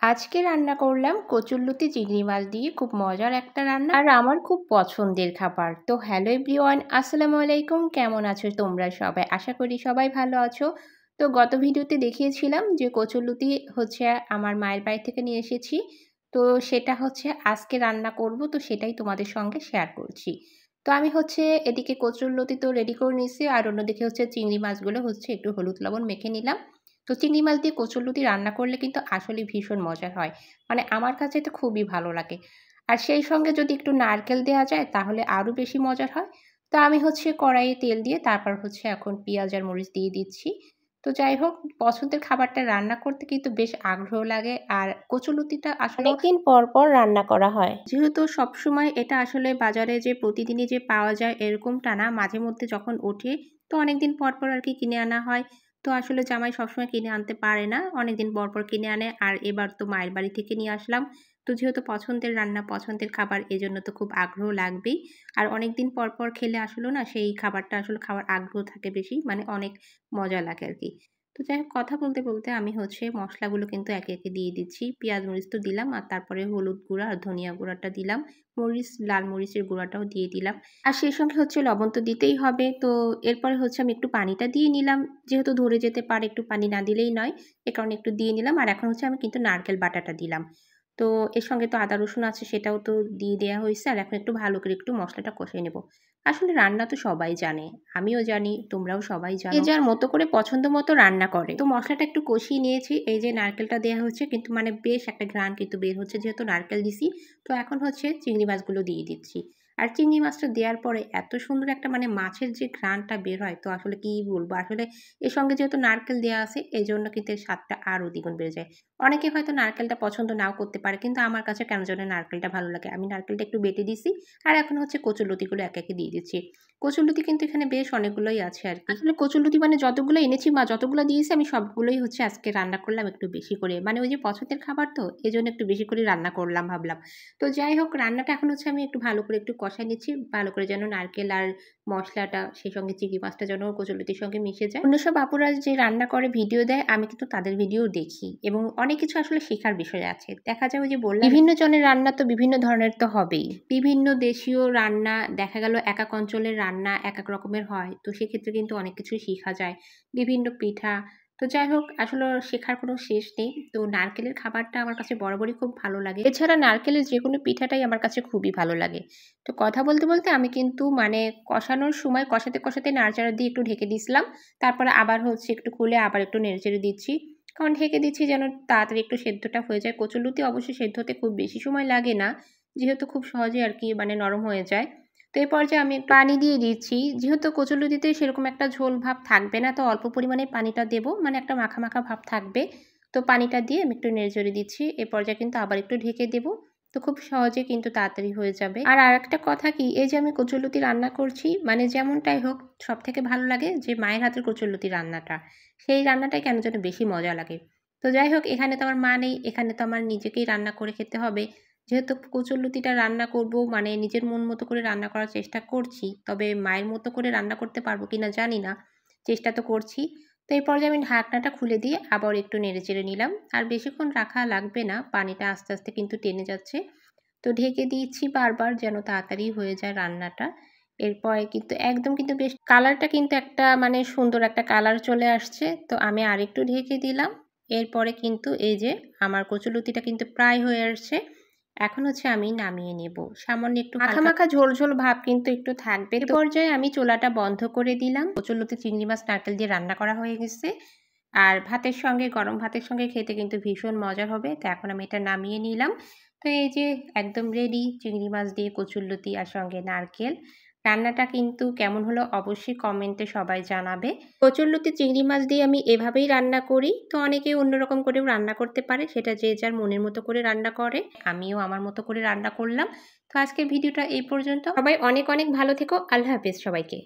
আজকে রান্না করলাম কচুরলতি চিংড়ি মাছ দিয়ে খুব মজার একটা রান্না আর আমার খুব পছন্দের খাবার। তো হ্যালো এভরিওয়ান, আসসালামু আলাইকুম। কেমন আছো তোমরা সবাই? আশা করি সবাই ভালো আছো। তো গত ভিডিওতে দেখিয়েছিলাম যে কচুরলতি হচ্ছে আমার মায়ের বাড়ি থেকে নিয়ে এসেছি। তো সেটা হচ্ছে আজকে রান্না করব, তো সেটাই তোমাদের সঙ্গে শেয়ার করছি। তো আমি হচ্ছে এদিকে কচুরলতি তো রেডি করে নিয়েছি, আর অন্যদিকে হচ্ছে চিংড়ি মাছগুলো হচ্ছে একটু হলুদ লবণ মেখে নিলাম। তো চিংড়ি মাছ দিয়ে কচুরলতি রান্না করলে কিন্তু আসলেই ভীষণ মজার হয়। মানে আমার কাছে তো খুবই ভালো লাগে। আর সেই সঙ্গে যদি একটু নারকেল দেওয়া যায় তাহলে আরও বেশি মজার হয়। তো আমি হচ্ছে কড়াইয়ে তেল দিয়ে তারপর হচ্ছে এখন পেঁয়াজ আর মরিচ দিয়ে দিচ্ছি। তো যাই হোক, পছন্দের খাবারটা রান্না করতে কিন্তু বেশ আগ্রহ লাগে। আর কচুরলতিটা আসলে অনেকদিন পর পর রান্না করা হয়। যেহেতু সবসময় এটা আসলে বাজারে যে প্রতিদিনই যে পাওয়া যায় এরকমটা না, মাঝে মধ্যে যখন ওঠে তো অনেকদিন পর পর আর কি কিনে আনা হয়। তো আসলে জামাই সবসময় কিনে আনতে পারে না, অনেকদিন পর পর কিনে আনে। আর এবার তো মায়ের বাড়ি থেকে নিয়ে আসলাম। তো যেহেতু পছন্দের রান্না, পছন্দের খাবার, এজন্য তো খুব আগ্রহ লাগবেই। আর অনেকদিন পর পর খেলে আসলেও না সেই খাবারটা আসলে খাওয়ার আগ্রহ থাকে বেশি, মানে অনেক মজা লাগে আর কি। তো যাই হোক, কথা বলতে বলতে আমি হচ্ছে মশলাগুলো কিন্তু একে একে দিয়ে দিচ্ছি। পেঁয়াজ মরিচ তো দিলাম, আর তারপরে হলুদ গুঁড়া আর ধনিয়া গুঁড়াটা দিলাম। মরিচ, লাল মরিচের গুঁড়াটাও দিয়ে দিলাম। আর সেই সঙ্গে হচ্ছে লবণ তো দিতেই হবে। তো এরপরে হচ্ছে আমি একটু পানিটা দিয়ে নিলাম। যেহেতু ধরে যেতে পারে, একটু পানি না দিলেই নয়। এ কারণে একটু দিয়ে নিলাম। আর এখন হচ্ছে আমি কিন্তু নারকেল বাটাটা দিলাম। তো এর সঙ্গে তো আদা রসুন আছে, সেটাও তো দিয়ে দেওয়া হয়েছে। আর এখন একটু ভালো করে একটু মশলাটা কষিয়ে নেব। আসলে রান্না তো সবাই জানে, আমিও জানি, তোমরাও সবাই জানো। যে যার মতো করে পছন্দ মতো রান্না করে। তো মশলাটা একটু কষিয়ে নিয়েছি। এই যে নারকেলটা দেওয়া হচ্ছে কিন্তু মানে বেশ একটা ঘ্রাণ কিন্তু বের হচ্ছে যেহেতু নারকেল দিছি। তো এখন হচ্ছে চিংড়ি মাছগুলো দিয়ে দিচ্ছি। আর চিংড়ি মাছটা দেওয়ার পরে এত সুন্দর একটা মানে মাছের যে ঘ্রাণটা বের হয়, তো আসলে কি বলবো। আসলে এর সঙ্গে যেহেতু নারকেল দেওয়া আছে এই জন্য কিন্তু এর স্বাদটা আরও দ্বিগুণ বেড়ে যায়। অনেকে হয়তো নারকেলটা পছন্দ নাও করতে পারে, কিন্তু আমার কাছে কেন যেন নারকেলটা ভালো লাগে। আমি নারকেলটা একটু বেটে দিছি। আর এখন হচ্ছে কচুরলতিগুলো একে একে দিয়ে দিচ্ছি। কচুরলতি কিন্তু এখানে বেশ অনেকগুলোই আছে আর কি। আসলে কচুরলতি মানে যতগুলো এনেছি বা যতগুলো দিয়েছি আমি সবগুলোই হচ্ছে আজকে রান্না করলাম একটু বেশি করে। মানে ওই যে পছন্দের খাবার, তো এজন্য একটু বেশি করে রান্না করলাম ভাবলাম। তো যাই হোক, রান্নাটা এখন হচ্ছে আমি একটু ভালো করে একটু কষায় নিচ্ছি। ভালো করে যেন নারকেল আর মশলাটা, সেই সঙ্গে চিংড়ি মাছটা যেন কচুরলতির সঙ্গে মিশে যায়। অন্য সব আপুরা যে রান্না করে ভিডিও দেয়, আমি কিন্তু তাদের ভিডিও দেখি এবং অনেক কিছু আসলে শেখার বিষয় আছে। দেখা যায় ওই যে বললাম, বিভিন্ন জনের রান্না তো বিভিন্ন ধরনের তো হবেই। বিভিন্ন দেশীয় রান্না দেখা গেল এক এক অঞ্চলের রান্না এক এক রকমের হয়। তো সেক্ষেত্রে কিন্তু অনেক কিছুই শেখা যায়। বিভিন্ন পিঠা। তো যাই হোক, আসলে শেখার কোনো শেষ নেই। তো নারকেলের খাবারটা আমার কাছে বরাবরই খুব ভালো লাগে। এছাড়া নারকেলের যেকোনো পিঠাটাই আমার কাছে খুবই ভালো লাগে। তো কথা বলতে বলতে আমি কিন্তু মানে কষানোর সময় কষাতে কষাতে নাড়াচাড়া দিয়ে একটু ঢেকে দিয়েছিলাম। তারপরে আবার হচ্ছে একটু খুলে আবার একটু নেড়েচেড়ে দিচ্ছি। কারণ ঢেকে দিচ্ছি যেন তাড়াতাড়ি একটু সেদ্ধটা হয়ে যায়। কচুরলতি অবশ্যই সেদ্ধ হতে খুব বেশি সময় লাগে না। যেহেতু খুব সহজেই আর কি মানে নরম হয়ে যায়। তো এই পর্যায়ে আমি একটু পানি দিয়ে দিচ্ছি। যেহেতু কচুরলতিতে সেরকম একটা ঝোল ভাব থাকবে না, তো অল্প পরিমাণে পানিটা দেবো। মানে একটা মাখা মাখা ভাব থাকবে। তো পানিটা দিয়ে আমি একটু নেড়েচেড়ে দিচ্ছি। এ পর্যায়ে কিন্তু আবার একটু ঢেকে দেবো। তো খুব সহজে কিন্তু তাড়াতাড়ি হয়ে যাবে। আর আরেকটা কথা কি, এই যে আমি কচুরলতি রান্না করছি, মানে যেমনটাই হোক সবথেকে ভালো লাগে যে মায়ের হাতের কচুরলতি রান্নাটা। সেই রান্নাটাই কেন যেন বেশি মজা লাগে। তো যাই হোক, এখানে তো আমার মা নেই, এখানে তো আমার নিজেকেই রান্না করে খেতে হবে। যেহেতু কচুরলতিটা রান্না করব, মানে নিজের মন মতো করে রান্না করার চেষ্টা করছি। তবে মায়ের মতো করে রান্না করতে পারবো কিনা জানি না। চেষ্টা তো করছি। তো এই পর্যায়ে আমি ঢাকনাটা খুলে দিয়ে আবার একটু নেড়েচেড়ে নিলাম। আর বেশিক্ষণ রাখা লাগবে না, পানিটা আস্তে আস্তে কিন্তু টেনে যাচ্ছে। তো ঢেকে দিচ্ছি বারবার যেন তাড়াতাড়ি হয়ে যায় রান্নাটা। এরপরে কিন্তু একদম কিন্তু বেশ কালারটা কিন্তু একটা মানে সুন্দর একটা কালার চলে আসছে। তো আমি আরেকটু ঢেকে দিলাম। এরপরে কিন্তু এই যে আমার কচুরলতিটা কিন্তু প্রায় হয়ে আসছে। এখন হচ্ছে আমি নামিয়ে নেব। সামান্য একটু মাখা মাখা ঝোল ঝোল ভাব কিন্তু একটু থাকবে। এ পর্যায়ে আমি চুলাটা বন্ধ করে দিলাম। কচুরলতি চিংড়ি মাছ নারকেল দিয়ে রান্না করা হয়ে গেছে। আর ভাতের সঙ্গে, গরম ভাতের সঙ্গে খেতে কিন্তু ভীষণ মজার হবে। তো এখন আমি এটা নামিয়ে নিলাম। তো এই যে একদম রেডি চিংড়ি মাছ দিয়ে কচুরলতি আর সঙ্গে নারকেল। রান্নাটা কিন্তু কেমন হলো অবশ্যই কমেন্টে সবাই জানাবে। কচুরলতি চিংড়ি মাছ দিয়ে আমি এভাবেই রান্না করি। তো অনেকে অন্যরকম করেও রান্না করতে পারে, সেটা যে যার মনের মতো করে রান্না করে। আমিও আমার মতো করে রান্না করলাম। তো আজকের ভিডিওটা এই পর্যন্ত। সবাই অনেক অনেক ভালো থেকো। আল্লাহ হাফেজ সবাইকে।